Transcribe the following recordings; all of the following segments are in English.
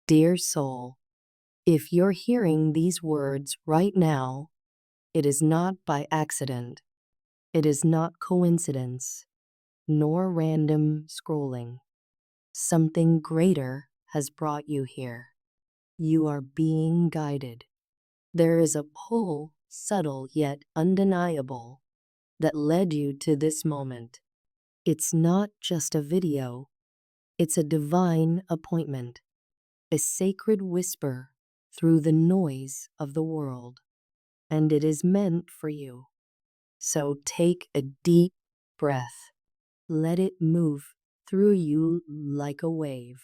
Dear soul, if you're hearing these words right now, it is not by accident. It is not coincidence, nor random scrolling. Something greater has brought you here. You are being guided. There is a pull, subtle yet undeniable, that led you to this moment. It's not just a video. It's a divine appointment, a sacred whisper through the noise of the world, and it is meant for you. So take a deep breath. Let it move through you like a wave.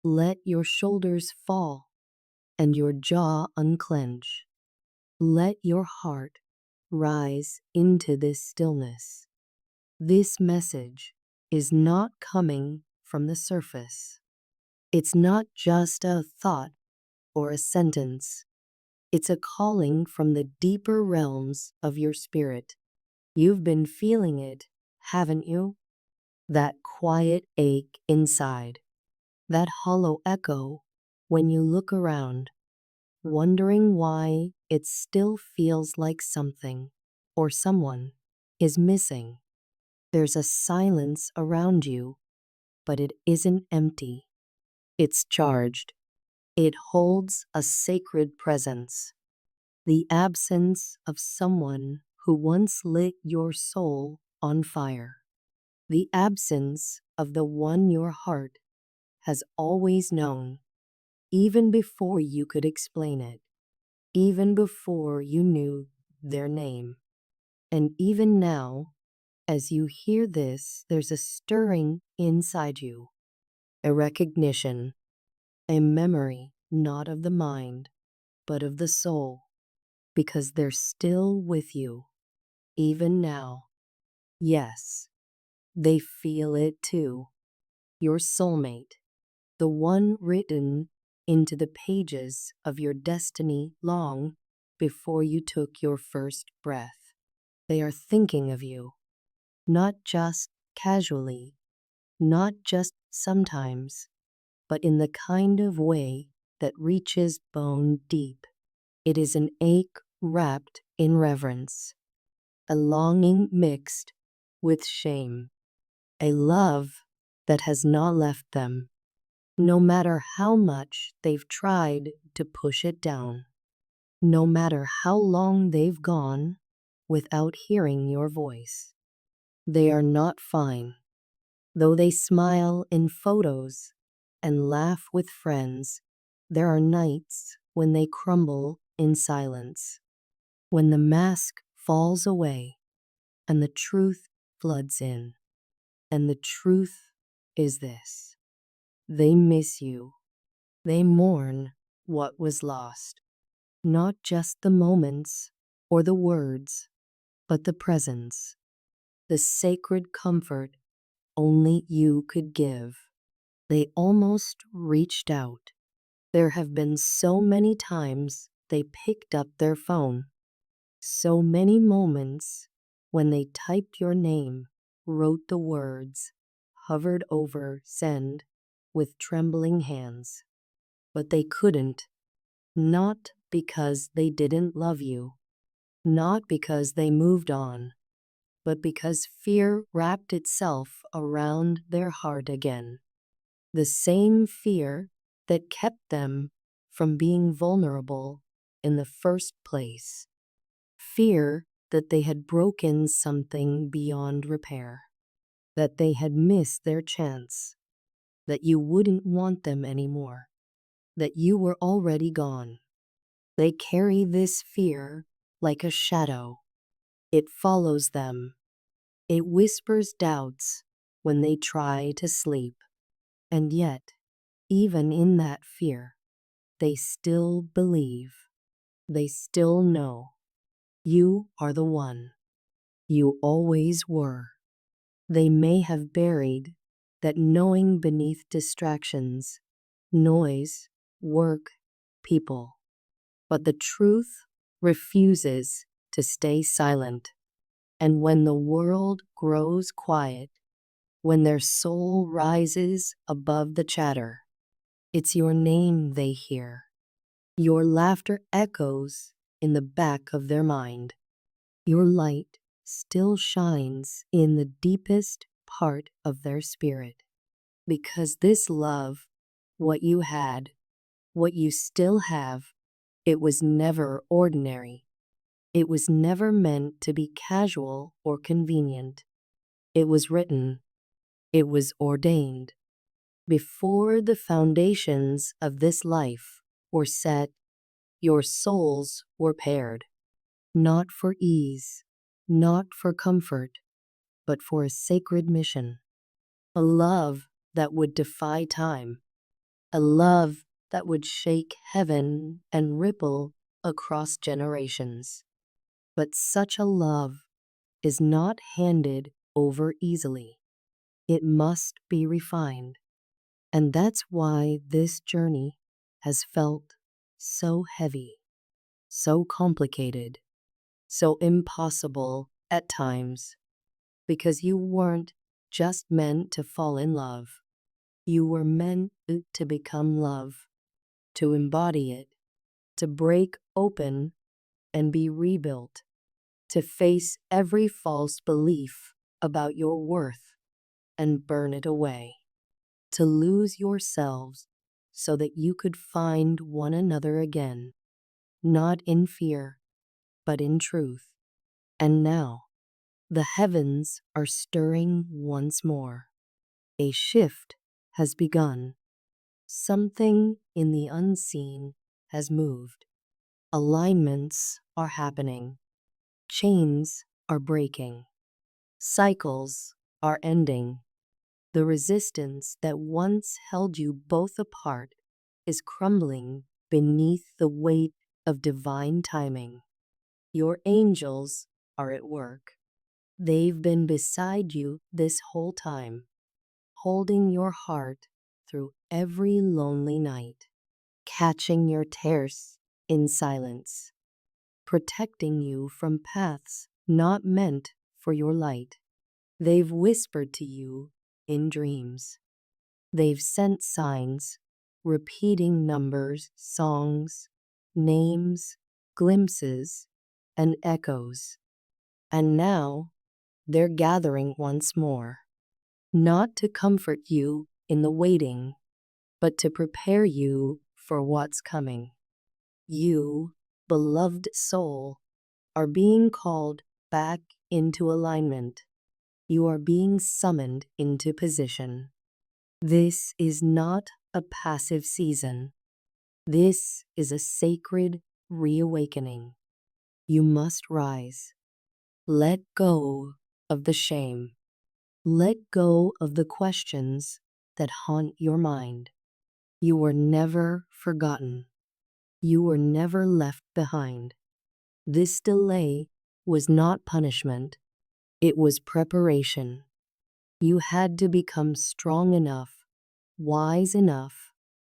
Let your shoulders fall and your jaw unclench. Let your heart rise into this stillness. This message is not coming from the surface. It's not just a thought or a sentence. It's a calling from the deeper realms of your spirit. You've been feeling it, haven't you? That quiet ache inside, that hollow echo when you look around, wondering why it still feels like something or someone is missing. There's a silence around you, but it isn't empty. It's charged. It holds a sacred presence, the absence of someone who once lit your soul on fire, the absence of the one your heart has always known, even before you could explain it, even before you knew their name. And even now, as you hear this, there's a stirring inside you, a recognition, a memory not of the mind, but of the soul, because they're still with you, even now. Yes, they feel it too. Your soulmate, the one written into the pages of your destiny long before you took your first breath. They are thinking of you, not just casually, not just sometimes, but in the kind of way that reaches bone deep. It is an ache wrapped in reverence, a longing mixed with shame, a love that has not left them, no matter how much they've tried to push it down, no matter how long they've gone without hearing your voice. They are not fine, though they smile in photos and laugh with friends. There are nights when they crumble in silence, when the mask falls away and the truth floods in. And the truth is this: they miss you. They mourn what was lost, not just the moments or the words, but the presence, the sacred comfort only you could give. They almost reached out. There have been so many times they picked up their phone, so many moments when they typed your name, wrote the words, hovered over send with trembling hands. But they couldn't, not because they didn't love you, not because they moved on, but because fear wrapped itself around their heart again. The same fear that kept them from being vulnerable in the first place. Fear that they had broken something beyond repair, that they had missed their chance, that you wouldn't want them anymore, that you were already gone. They carry this fear like a shadow. It follows them. It whispers doubts when they try to sleep. And yet, even in that fear, they still believe. They still know. You are the one. You always were. They may have buried that knowing beneath distractions, noise, work, people. But the truth refuses to stay silent. And when the world grows quiet, when their soul rises above the chatter, It's your name they hear. Your laughter echoes in the back of their mind. Your light still shines in the deepest part of their spirit. Because this love, what you had, what you still have, it was never ordinary. It was never meant to be casual or convenient. It was written. It was ordained. Before the foundations of this life were set, your souls were paired, not for ease, not for comfort, but for a sacred mission. A love that would defy time. A love that would shake heaven and ripple across generations. But such a love is not handed over easily. It must be refined. And that's why this journey has felt so heavy, so complicated, so impossible at times, because you weren't just meant to fall in love. You were meant to become love, to embody it, to break open and be rebuilt, to face every false belief about your worth and burn it away, to lose yourselves so that you could find one another again, not in fear, but in truth. And now, the heavens are stirring once more. A shift has begun. Something in the unseen has moved. Alignments are happening. Chains are breaking. Cycles are ending. The resistance that once held you both apart is crumbling beneath the weight of divine timing. Your angels are at work. They've been beside you this whole time, holding your heart through every lonely night, catching your tears in silence, protecting you from paths not meant for your light. They've whispered to you in dreams. They've sent signs, repeating numbers, songs, names, glimpses, and echoes. And now they're gathering once more, not to comfort you in the waiting, but to prepare you for what's coming. You, beloved soul, are being called back into alignment. You are being summoned into position. This is not a passive season. This is a sacred reawakening. You must rise. Let go of the shame. Let go of the questions that haunt your mind. You were never forgotten. You were never left behind. This delay was not punishment. It was preparation. You had to become strong enough, wise enough,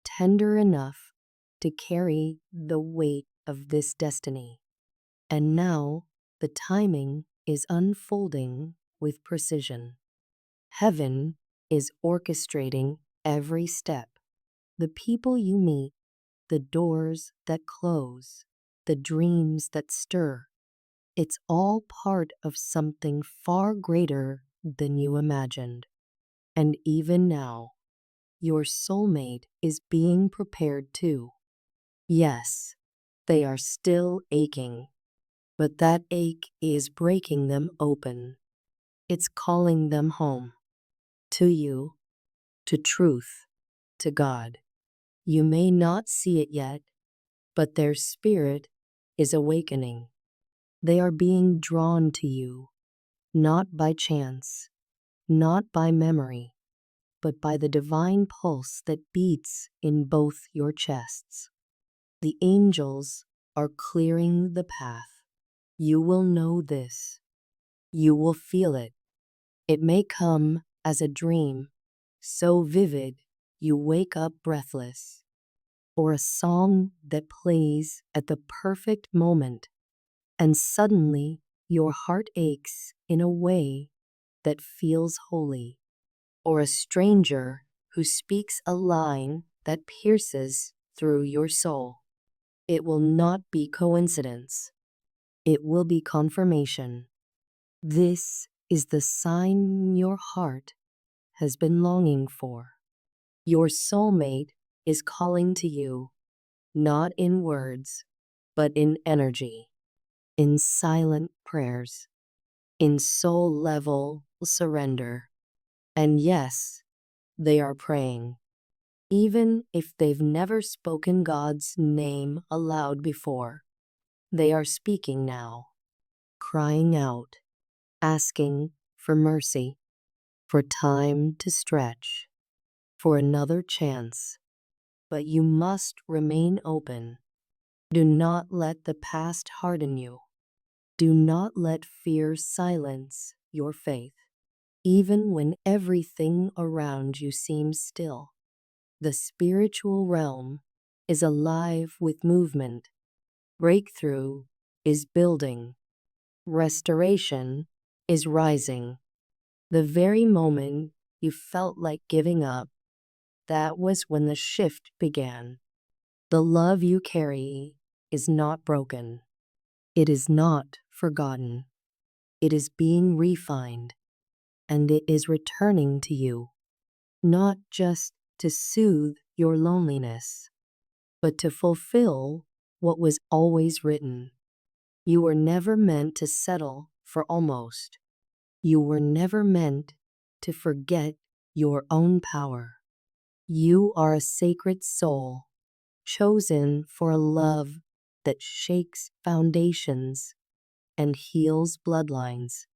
tender enough to carry the weight of this destiny. And now the timing is unfolding with precision. Heaven is orchestrating every step. The people you meet, the doors that close, the dreams that stir, it's all part of something far greater than you imagined. And even now, your soulmate is being prepared too. Yes, they are still aching, but that ache is breaking them open. It's calling them home, to you, to truth, to God. You may not see it yet, but their spirit is awakening. They are being drawn to you, not by chance, not by memory, but by the divine pulse that beats in both your chests. The angels are clearing the path. You will know this. You will feel it. It may come as a dream, so vivid you wake up breathless, or a song that plays at the perfect moment, and suddenly your heart aches in a way that feels holy, or a stranger who speaks a line that pierces through your soul. It will not be coincidence. It will be confirmation. This is the sign your heart has been longing for. Your soulmate is calling to you, not in words, but in energy, in silent prayers, in soul-level surrender. And yes, they are praying. Even if they've never spoken God's name aloud before, they are speaking now, crying out, asking for mercy, for time to stretch, for another chance. But you must remain open. Do not let the past harden you. Do not let fear silence your faith. Even when everything around you seems still, the spiritual realm is alive with movement. Breakthrough is building. Restoration is rising. The very moment you felt like giving up, that was when the shift began. The love you carry is not broken. It is not forgotten. It is being refined, and it is returning to you, not just to soothe your loneliness, but to fulfill what was always written. You were never meant to settle for almost. You were never meant to forget your own power. You are a sacred soul, chosen for a love that shakes foundations and heals bloodlines.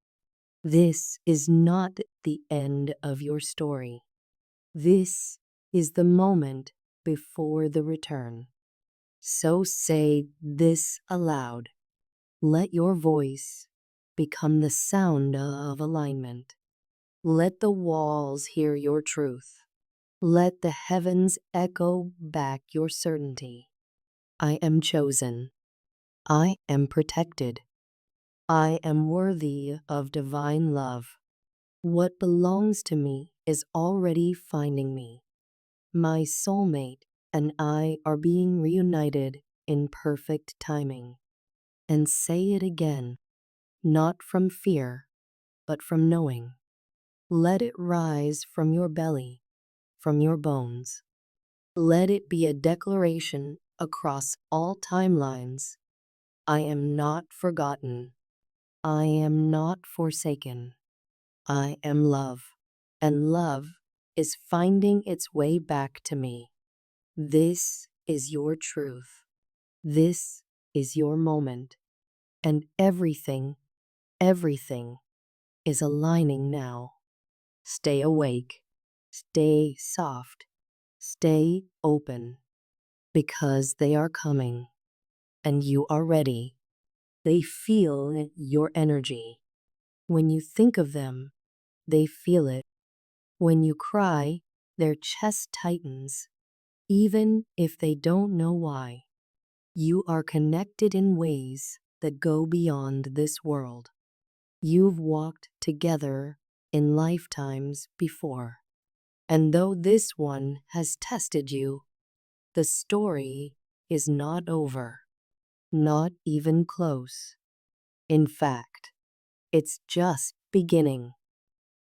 This is not the end of your story. This is the moment before the return. So say this aloud. Let your voice become the sound of alignment. Let the walls hear your truth. Let the heavens echo back your certainty. I am chosen. I am protected. I am worthy of divine love. What belongs to me is already finding me. My soulmate and I are being reunited in perfect timing. And say it again, not from fear, but from knowing. Let it rise from your belly, from your bones. Let it be a declaration across all timelines. I am not forgotten. I am not forsaken. I am love, and love is finding its way back to me. This is your truth. This is your moment. And everything is aligning now. Stay awake. Stay soft. Stay open. Because they are coming. And you are ready. They feel your energy. When you think of them, they feel it. When you cry, their chest tightens, even if they don't know why. You are connected in ways that go beyond this world. You've walked together in lifetimes before. And though this one has tested you, the story is not over. Not even close. In fact, it's just beginning.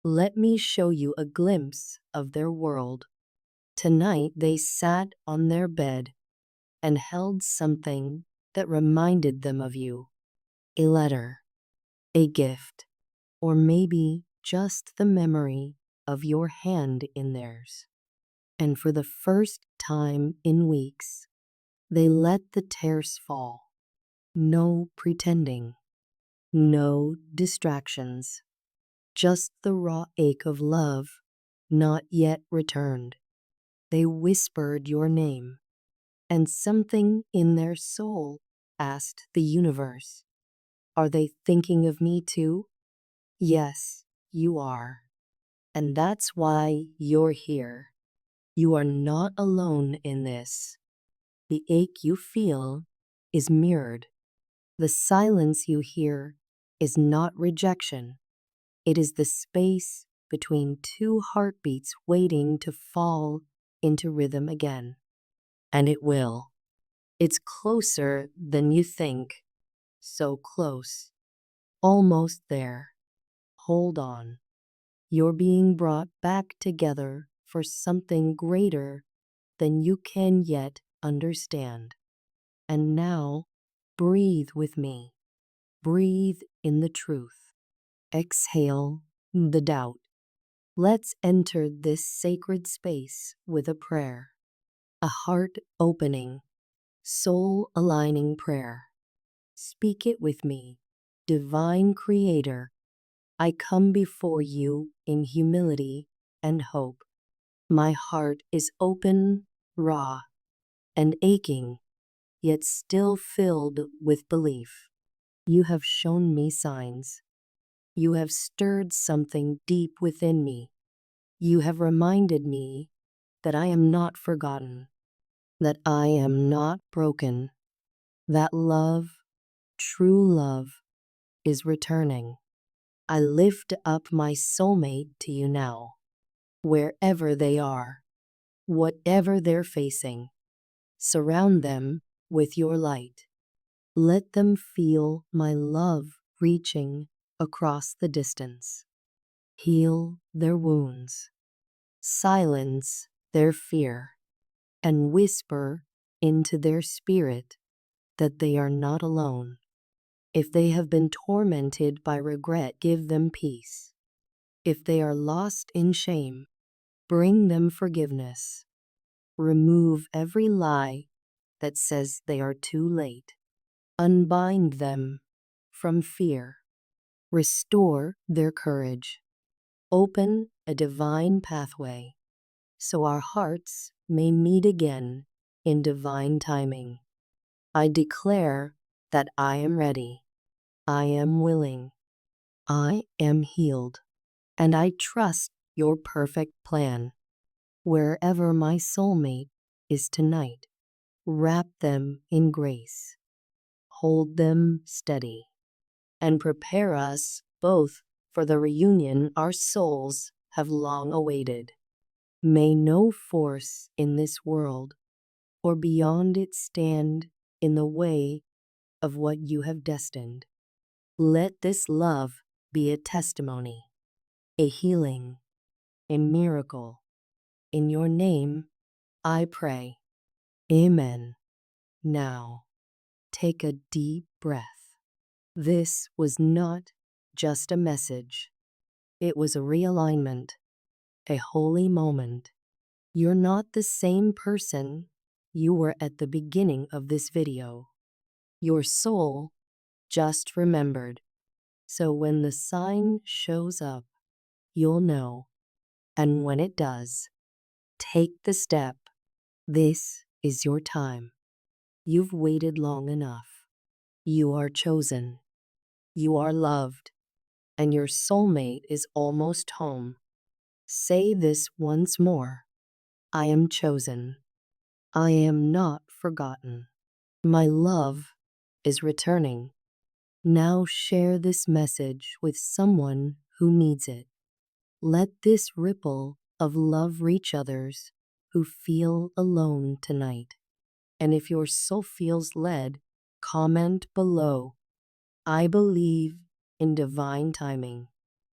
Let me show you a glimpse of their world. Tonight they sat on their bed and held something that reminded them of you. A letter, a gift, or maybe just the memory of your hand in theirs. And for the first time in weeks, they let the tears fall. No pretending, no distractions, just the raw ache of love not yet returned. They whispered your name, and something in their soul asked the universe, are they thinking of me too? Yes, you are. And that's why you're here. You are not alone in this. The ache you feel is mirrored. The silence you hear is not rejection. It is the space between two heartbeats waiting to fall into rhythm again. And it will. It's closer than you think. So close. Almost there. Hold on. You're being brought back together for something greater than you can yet understand. And now, breathe with me. Breathe in the truth. Exhale the doubt. Let's enter this sacred space with a prayer. A heart-opening, soul-aligning prayer. Speak it with me. Divine Creator, I come before you in humility and hope. My heart is open, raw, and aching, yet still filled with belief. You have shown me signs. You have stirred something deep within me. You have reminded me that I am not forgotten, that I am not broken, that love, true love, is returning. I lift up my soulmate to you now, wherever they are, whatever they're facing. Surround them with your light. Let them feel my love reaching across the distance. Heal their wounds, silence their fear, and whisper into their spirit that they are not alone. If they have been tormented by regret, give them peace. If they are lost in shame, bring them forgiveness. Remove every lie that says they are too late. Unbind them from fear. Restore their courage. Open a divine pathway so our hearts may meet again in divine timing. I declare that I am ready. I am willing. I am healed. And I trust your perfect plan. Wherever my soulmate is tonight, wrap them in grace. Hold them steady. And prepare us both for the reunion our souls have long awaited. May no force in this world or beyond it stand in the way of what you have destined. Let this love be a testimony, a healing, a miracle. In your name, I pray. Amen. Now, take a deep breath. This was not just a message. It was a realignment, a holy moment. You're not the same person you were at the beginning of this video. Your soul just remembered. So when the sign shows up, you'll know. And when it does, take the step. This is your time. You've waited long enough. You are chosen. You are loved. And your soulmate is almost home. Say this once more. I am chosen. I am not forgotten. My love is returning. Now share this message with someone who needs it. Let this ripple of love reach others who feel alone tonight. And if your soul feels led, comment below. I believe in divine timing.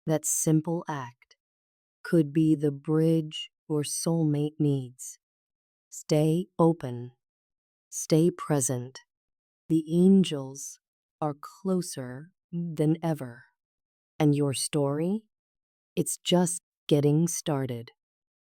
That simple act could be the bridge your soulmate needs. Stay open. Stay present. The angels are closer than ever. And your story? It's just getting started.